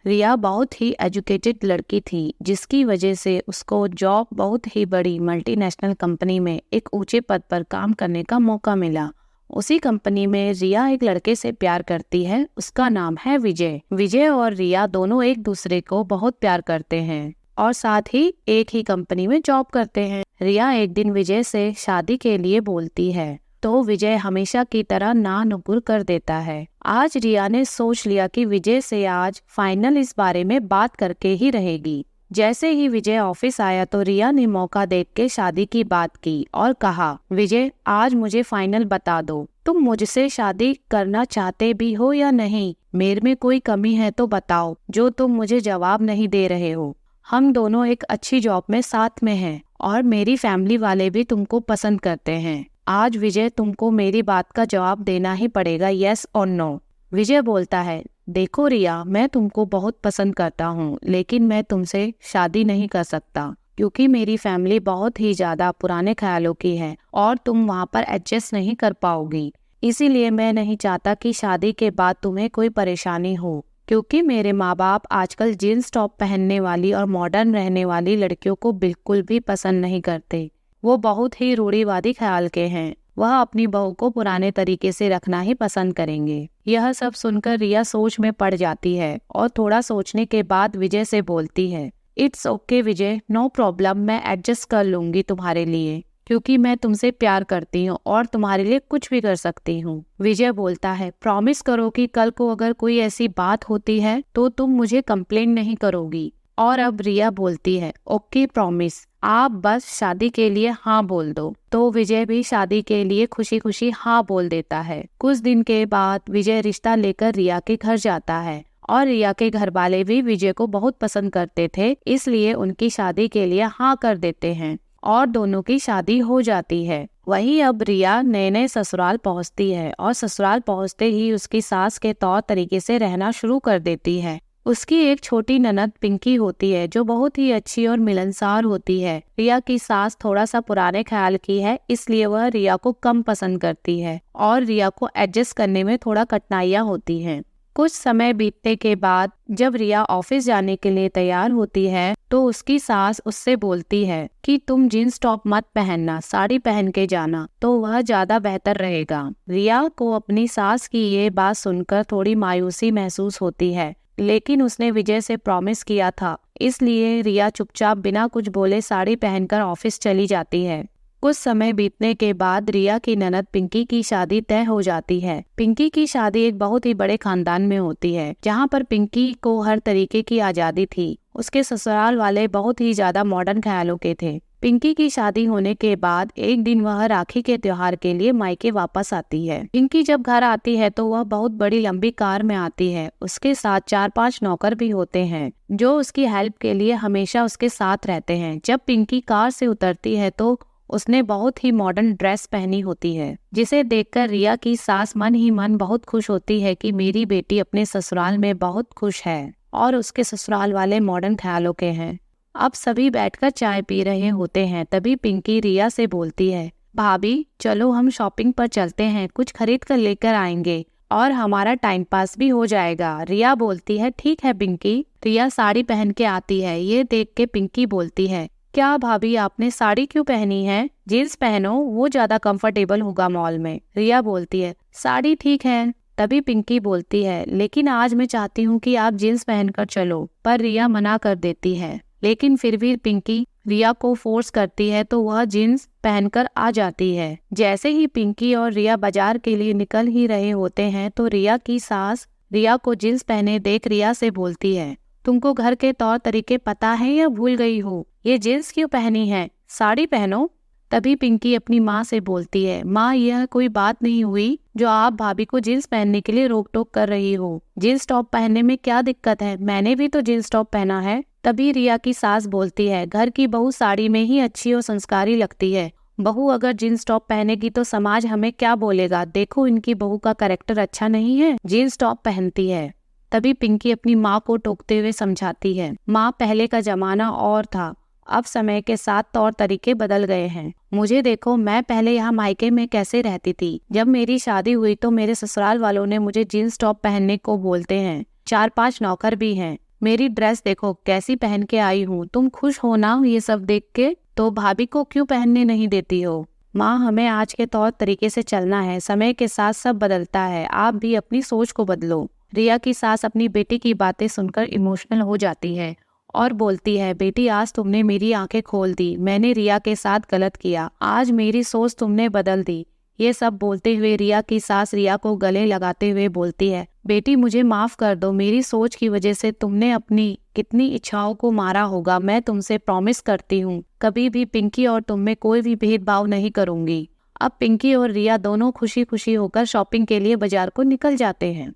रिया बहुत ही एजुकेटेड लड़की थी, जिसकी वजह से उसको जॉब बहुत ही बड़ी मल्टीनेशनल कंपनी में एक ऊंचे पद पर काम करने का मौका मिला। उसी कंपनी में रिया एक लड़के से प्यार करती है। उसका नाम है विजय। विजय और रिया दोनों एक दूसरे को बहुत प्यार करते हैं और साथ ही एक ही कंपनी में जॉब करते हैं। रिया एक दिन विजय से शादी के लिए बोलती है, तो विजय हमेशा की तरह ना नुकुर कर देता है। आज रिया ने सोच लिया कि विजय से आज फाइनल इस बारे में बात करके ही रहेगी। जैसे ही विजय ऑफिस आया तो रिया ने मौका देख के शादी की बात की और कहा, विजय आज मुझे फाइनल बता दो, तुम मुझसे शादी करना चाहते भी हो या नहीं? मेरे में कोई कमी है तो बताओ, जो तुम मुझे जवाब नहीं दे रहे हो। हम दोनों एक अच्छी जॉब में साथ में हैं और मेरी फैमिली वाले भी तुमको पसंद करते हैं। आज विजय तुमको मेरी बात का जवाब देना ही पड़ेगा, यस और नो। विजय बोलता है, देखो रिया, मैं तुमको बहुत पसंद करता हूँ, लेकिन मैं तुमसे शादी नहीं कर सकता क्योंकि मेरी फैमिली बहुत ही ज्यादा पुराने ख्यालों की है और तुम वहाँ पर एडजस्ट नहीं कर पाओगी। इसीलिए मैं नहीं चाहता कि शादी के बाद तुम्हें कोई परेशानी हो, क्योंकि मेरे माँ बाप आजकल जीन्स टॉप पहनने वाली और मॉडर्न रहने वाली लड़कियों को बिल्कुल भी पसंद नहीं करते। वो बहुत ही रूढ़िवादी ख्याल के हैं। वह अपनी बहू को पुराने तरीके से रखना ही पसंद करेंगे। यह सब सुनकर रिया सोच में पड़ जाती है और थोड़ा सोचने के बाद विजय से बोलती है, it's okay Vijay, no problem, मैं एडजस्ट कर लूंगी तुम्हारे लिए, क्योंकि मैं तुमसे प्यार करती हूँ और तुम्हारे लिए कुछ भी कर सकती हूँ। विजय बोलता है, प्रॉमिस करो कि कल को अगर कोई ऐसी बात होती है तो तुम मुझे कंप्लेंट नहीं करोगी। और अब रिया बोलती है, ओके प्रॉमिस, आप बस शादी के लिए हाँ बोल दो। तो विजय भी शादी के लिए खुशी खुशी हाँ बोल देता है। कुछ दिन के बाद विजय रिश्ता लेकर रिया के घर जाता है और रिया के घर वाले भी विजय को बहुत पसंद करते थे, इसलिए उनकी शादी के लिए हाँ कर देते हैं और दोनों की शादी हो जाती है। वहीं अब रिया नए नए ससुराल पहुंचती है और ससुराल पहुंचते ही उसकी सास के तौर तरीके से रहना शुरू कर देती है। उसकी एक छोटी ननद पिंकी होती है जो बहुत ही अच्छी और मिलनसार होती है। रिया की सास थोड़ा सा पुराने ख्याल की है, इसलिए वह रिया को कम पसंद करती है और रिया को एडजस्ट करने में थोड़ा कठिनाइयाँ होती हैं। कुछ समय बीतने के बाद जब रिया ऑफिस जाने के लिए तैयार होती है तो उसकी सास उससे बोलती है कि तुम जींस टॉप मत पहनना, साड़ी पहन के जाना तो वह ज्यादा बेहतर रहेगा। रिया को अपनी सास की ये बात सुनकर थोड़ी मायूसी महसूस होती है, लेकिन उसने विजय से प्रॉमिस किया था, इसलिए रिया चुपचाप बिना कुछ बोले साड़ी पहनकर ऑफिस चली जाती है। कुछ समय बीतने के बाद रिया की ननद पिंकी की शादी तय हो जाती है। पिंकी की शादी एक बहुत ही बड़े खानदान में होती है, जहाँ पर पिंकी को हर तरीके की आजादी थी। उसके ससुराल वाले बहुत ही ज्यादा मॉडर्न ख्यालों के थे। पिंकी की शादी होने के बाद एक दिन वह राखी के त्योहार के लिए मायके वापस आती है। पिंकी जब घर आती है तो वह बहुत बड़ी लंबी कार में आती है। उसके साथ 4-5 नौकर भी होते हैं जो उसकी हेल्प के लिए हमेशा उसके साथ रहते हैं। जब पिंकी कार से उतरती है तो उसने बहुत ही मॉडर्न ड्रेस पहनी होती है, जिसे देखकर रिया की सास मन ही मन बहुत खुश होती है कि मेरी बेटी अपने ससुराल में बहुत खुश है और उसके ससुराल वाले मॉडर्न ख्यालों के हैं। अब सभी बैठकर चाय पी रहे होते हैं। तभी पिंकी रिया से बोलती है, भाभी चलो हम शॉपिंग पर चलते हैं, कुछ खरीद कर लेकर आएंगे और हमारा टाइम पास भी हो जाएगा। रिया बोलती है, ठीक है पिंकी। रिया साड़ी पहन के आती है। ये देख के पिंकी बोलती है, क्या भाभी आपने साड़ी क्यों पहनी है? जीन्स पहनो, वो ज्यादा कंफर्टेबल होगा मॉल में। रिया बोलती है, साड़ी ठीक है। तभी पिंकी बोलती है, लेकिन आज मैं चाहती हूँ कि आप जीन्स पहनकर चलो। पर रिया मना कर देती है, लेकिन फिर भी पिंकी रिया को फोर्स करती है तो वह जीन्स पहनकर आ जाती है। जैसे ही पिंकी और रिया बाजार के लिए निकल ही रहे होते हैं तो रिया की सास रिया को जीन्स पहने देख रिया से बोलती है, तुमको घर के तौर तरीके पता है या भूल गई हो? ये जीन्स क्यों पहनी है? साड़ी पहनो। तभी पिंकी अपनी माँ से बोलती है, माँ यह कोई बात नहीं हुई जो आप भाभी को जीन्स पहनने के लिए रोक टोक कर रही हो। जीन्स टॉप पहनने में क्या दिक्कत है? मैंने भी तो जीन्स टॉप पहना है। तभी रिया की सास बोलती है, घर की बहू साड़ी में ही अच्छी और संस्कारी लगती है। बहू अगर जीन्स टॉप पहनेगी तो समाज हमें क्या बोलेगा? देखो इनकी बहू का कैरेक्टर अच्छा नहीं है, जीन्स टॉप पहनती है। तभी पिंकी अपनी माँ को टोकते हुए समझाती है, माँ पहले का जमाना और था, अब समय के साथ तौर तरीके बदल गए हैं। मुझे देखो, मैं पहले यहाँ मायके में कैसे रहती थी। जब मेरी शादी हुई तो मेरे ससुराल वालों ने मुझे जीन्स टॉप पहनने को बोलते हैं। 4-5 नौकर भी हैं। मेरी ड्रेस देखो कैसी पहन के आई हूँ, तुम खुश हो ना ये सब देख के? तो भाभी को क्यों पहनने नहीं देती हो? माँ, हमें आज के तौर तरीके से चलना है, समय के साथ सब बदलता है, आप भी अपनी सोच को बदलो। रिया की सास अपनी बेटी की बातें सुनकर इमोशनल हो जाती है और बोलती है, बेटी आज तुमने मेरी आंखें खोल दी, मैंने रिया के साथ गलत किया, आज मेरी सोच तुमने बदल दी। ये सब बोलते हुए रिया की सास रिया को गले लगाते हुए बोलती है, बेटी मुझे माफ कर दो, मेरी सोच की वजह से तुमने अपनी कितनी इच्छाओं को मारा होगा। मैं तुमसे प्रॉमिस करती हूँ कभी भी पिंकी और तुम में कोई भी भेदभाव नहीं करूंगी। अब पिंकी और रिया दोनों खुशी खुशी होकर शॉपिंग के लिए बाजार को निकल जाते हैं।